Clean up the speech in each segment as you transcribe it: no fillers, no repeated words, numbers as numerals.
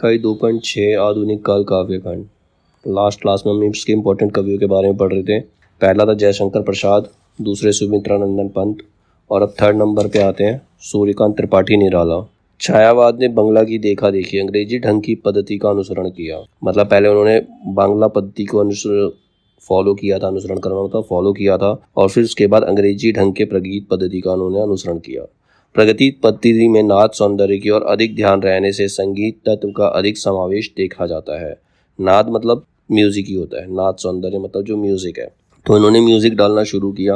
इकाई 2.6 आधुनिक काल काव्य खंड। लास्ट क्लास में हम इसके इम्पोर्टेंट कवियों के बारे में पढ़ रहे थे। पहला था जयशंकर प्रसाद, दूसरे सुमित्रानंदन पंत, और अब थर्ड नंबर पे आते हैं सूर्यकांत त्रिपाठी निराला। छायावाद ने बंगला की देखा देखी अंग्रेजी ढंग की पद्धति का अनुसरण किया। मतलब पहले उन्होंने बांग्ला पद्धति को अनुसरण किया था और फिर उसके बाद अंग्रेजी ढंग के प्रगीत पद्धति का उन्होंने अनुसरण किया। प्रगति पद्धति में नाद सौंदर्य की ओर अधिक ध्यान रहने से संगीत तत्व का अधिक समावेश देखा जाता है। नाद मतलब म्यूजिक ही होता है, नाद सौंदर्य मतलब जो म्यूजिक है। तो इन्होंने म्यूजिक डालना शुरू किया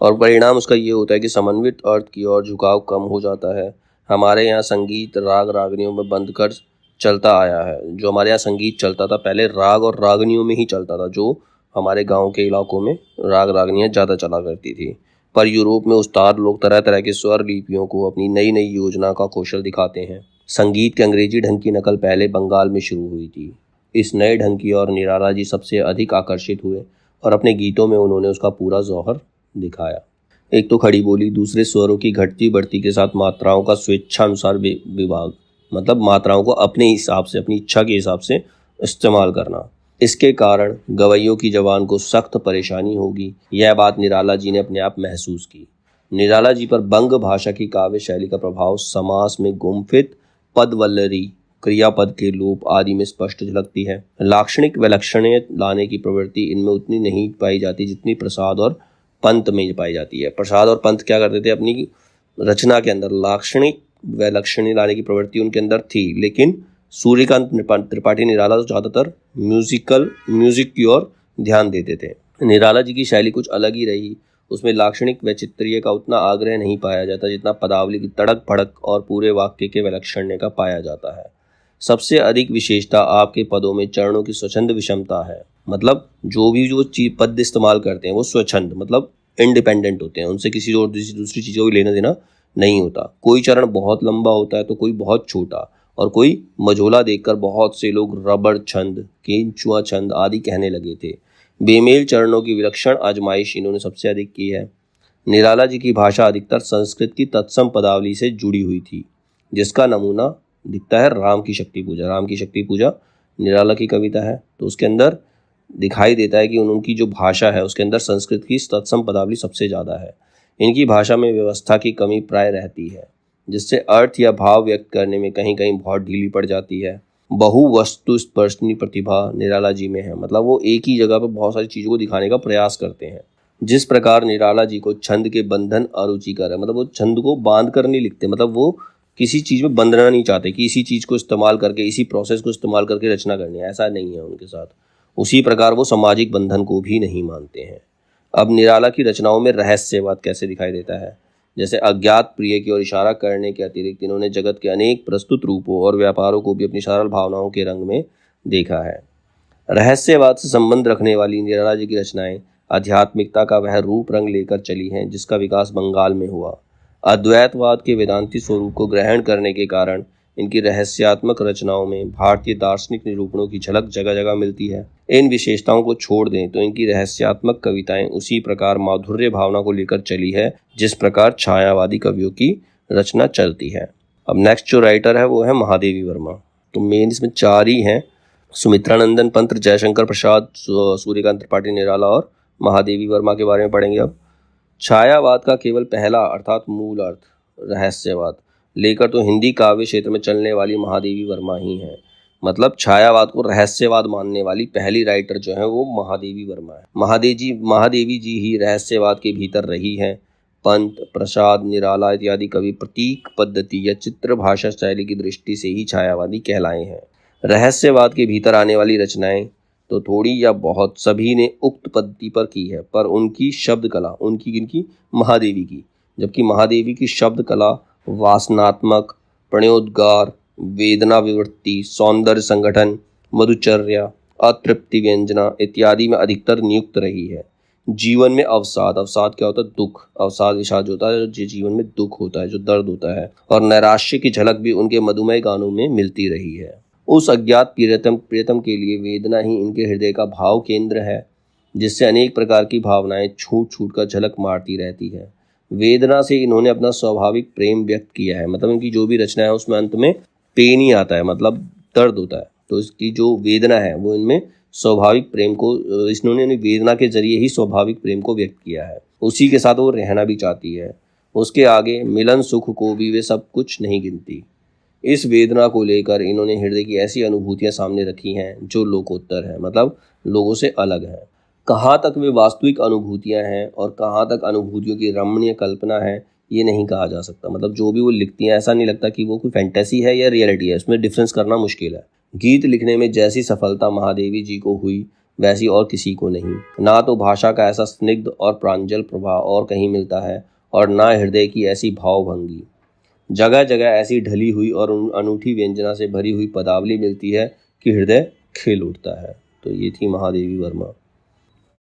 और परिणाम उसका ये होता है कि समन्वित अर्थ की ओर झुकाव कम हो जाता है। हमारे यहाँ संगीत राग रागनियों में बंद कर चलता आया है। जो हमारे यहाँ संगीत चलता था पहले राग और रागनियों में ही चलता था, जो हमारे गाँव के इलाकों में राग रागनियाँ ज़्यादा चला करती थी। पर यूरोप में उस्ताद लोग तरह तरह के स्वर लिपियों को अपनी नई नई योजना का कौशल दिखाते हैं। संगीत के अंग्रेजी ढंग की नकल पहले बंगाल में शुरू हुई थी। इस नए ढंग की ओर निराला जी सबसे अधिक आकर्षित हुए और अपने गीतों में उन्होंने उसका पूरा जौहर दिखाया। एक तो खड़ी बोली, दूसरे स्वरों की घटती बढ़ती के साथ मात्राओं का स्वेच्छानुसार विभाग, मतलब मात्राओं को अपने हिसाब से, अपनी इच्छा के हिसाब से इस्तेमाल करना। इसके कारण गवैयों की जबान को सख्त परेशानी होगी। यह बात निराला जी ने अपने आप महसूस की। निराला जी पर बंग भाषा की काव्य शैली का प्रभाव समास में गुम्फित पदवल्लरी, क्रियापद के लोप आदि में स्पष्ट झलकती है। लाक्षणिक विलक्षण्य लाने की प्रवृत्ति इनमें उतनी नहीं पाई जाती जितनी प्रसाद और पंत में पाई जाती है। प्रसाद और पंत क्या करते थे, अपनी रचना के अंदर लाक्षणिक विलक्षण्य लाने की प्रवृत्ति उनके अंदर थी, लेकिन सूर्यकांत त्रिपाठी निराला तो ज़्यादातर म्यूजिक की ओर ध्यान देते थे। निराला जी की शैली कुछ अलग ही रही। उसमें लाक्षणिक वैचित्र्य का उतना आग्रह नहीं पाया जाता जितना पदावली की तड़क भड़क और पूरे वाक्य के विलक्षण्य का पाया जाता है। सबसे अधिक विशेषता आपके पदों में चरणों की स्वच्छंद विषमता है। मतलब जो पद इस्तेमाल करते हैं वो स्वच्छंद मतलब इंडिपेंडेंट होते हैं, उनसे किसी और दूसरी चीज़ों को लेना देना नहीं होता। कोई चरण बहुत लंबा होता है तो कोई बहुत छोटा, और कोई मझोला देखकर बहुत से लोग रबड़ छंद, केंचुआ छंद आदि कहने लगे थे। बेमेल चरणों की विलक्षण आजमाइश इन्होंने सबसे अधिक की है। निराला जी की भाषा अधिकतर संस्कृत की तत्सम पदावली से जुड़ी हुई थी, जिसका नमूना दिखता है राम की शक्ति पूजा। राम की शक्ति पूजा निराला की कविता है, तो उसके अंदर दिखाई देता है कि उनकी जो भाषा है उसके अंदर संस्कृत की तत्सम पदावली सबसे ज़्यादा है। इनकी भाषा में व्यवस्था की कमी प्राय रहती है, जिससे अर्थ या भाव व्यक्त करने में कहीं कहीं बहुत ढीली पड़ जाती है। बहु वस्तु स्पर्शनी प्रतिभा निराला जी में है। मतलब वो एक ही जगह पर बहुत सारी चीज़ों को दिखाने का प्रयास करते हैं। जिस प्रकार निराला जी को छंद के बंधन अरुचिकर है, मतलब वो छंद को बांध कर नहीं लिखते, मतलब वो किसी चीज़ में बंधना नहीं चाहते कि इसी चीज़ को इस्तेमाल करके, इसी प्रोसेस को इस्तेमाल करके रचना करनी है, ऐसा नहीं है उनके साथ। उसी प्रकार वो सामाजिक बंधन को भी नहीं मानते हैं। अब निराला की रचनाओं में रहस्यवाद कैसे दिखाई देता है। जैसे अज्ञात प्रिय की ओर इशारा करने के अतिरिक्त इन्होंने जगत के अनेक प्रस्तुत रूपों और व्यापारों को भी अपनी सरल भावनाओं के रंग में देखा है। रहस्यवाद से संबंध रखने वाली निराला जी की रचनाएं आध्यात्मिकता का वह रूप रंग लेकर चली हैं जिसका विकास बंगाल में हुआ। अद्वैतवाद के वेदांती स्वरूप को ग्रहण करने के कारण इनकी रहस्यात्मक रचनाओं में भारतीय दार्शनिक निरूपणों की झलक जगह जगह मिलती है। इन विशेषताओं को छोड़ दें तो इनकी रहस्यात्मक कविताएं उसी प्रकार माधुर्य भावना को लेकर चली है जिस प्रकार छायावादी कवियों की रचना चलती है। अब नेक्स्ट जो राइटर है वो है महादेवी वर्मा। तो मेन इसमें 4 ही हैं, सुमित्रानंदन पंत, जयशंकर प्रसाद, सूर्यकांत त्रिपाठी निराला और महादेवी वर्मा के बारे में पढ़ेंगे। अब छायावाद का केवल पहला अर्थात मूल अर्थ रहस्यवाद लेकर तो हिंदी काव्य क्षेत्र में चलने वाली महादेवी वर्मा ही हैं। मतलब छायावाद को रहस्यवाद मानने वाली पहली राइटर जो है वो महादेवी वर्मा है। महादेवी जी ही रहस्यवाद के भीतर रही हैं। पंत, प्रसाद, निराला इत्यादि कवि प्रतीक पद्धति या चित्र भाषा शैली की दृष्टि से ही छायावादी कहलाए हैं। रहस्यवाद के भीतर आने वाली रचनाएं तो थोड़ी या बहुत सभी ने उक्त पद्धति पर की है, पर उनकी शब्द कला, उनकी महादेवी की, जबकि महादेवी की शब्द कला वासनात्मक, प्रणयोद्गार, वेदना विवृत्ति, सौंदर्य संगठन, मधुचर्या, अतृप्ति व्यंजना इत्यादि में अधिकतर नियुक्त रही है। जीवन में अवसाद क्या होता है, दुख, अवसाद विषाद जो होता है, जो जीवन में दुख होता है, जो दर्द होता है, और नैराश्य की झलक भी उनके मधुमेह गानों में मिलती रही है। उस अज्ञात प्रियतम के लिए वेदना ही इनके हृदय का भाव केंद्र है, जिससे अनेक प्रकार की भावनाएं छूट कर झलक मारती रहती है। वेदना से इन्होंने अपना स्वाभाविक प्रेम व्यक्त किया है। मतलब इनकी जो भी रचना है उसमें अंत में पेन ही आता है, मतलब दर्द होता है। तो इसकी जो वेदना है वो इनमें स्वाभाविक प्रेम को, इन्होंने वेदना के जरिए ही स्वाभाविक प्रेम को व्यक्त किया है। उसी के साथ वो रहना भी चाहती है। उसके आगे मिलन सुख को भी वे सब कुछ नहीं गिनती। इस वेदना को लेकर इन्होंने हृदय की ऐसी अनुभूतियां सामने रखी हैं जो लोकोत्तर है, मतलब लोगों से अलग है। कहाँ तक वे वास्तविक अनुभूतियां हैं और कहाँ तक अनुभूतियों की रमणीय कल्पना है, ये नहीं कहा जा सकता। मतलब जो भी वो लिखती हैं, ऐसा नहीं लगता कि वो कोई फैंटेसी है या रियलिटी है, उसमें डिफरेंस करना मुश्किल है। गीत लिखने में जैसी सफलता महादेवी जी को हुई वैसी और किसी को नहीं। ना तो भाषा का ऐसा स्निग्ध और प्रांजल प्रभाव और कहीं मिलता है, और ना हृदय की ऐसी भावभंगी। जगह जगह ऐसी ढली हुई और अनूठी व्यंजना से भरी हुई पदावली मिलती है कि हृदय खिल उठता है। तो ये थी महादेवी वर्मा।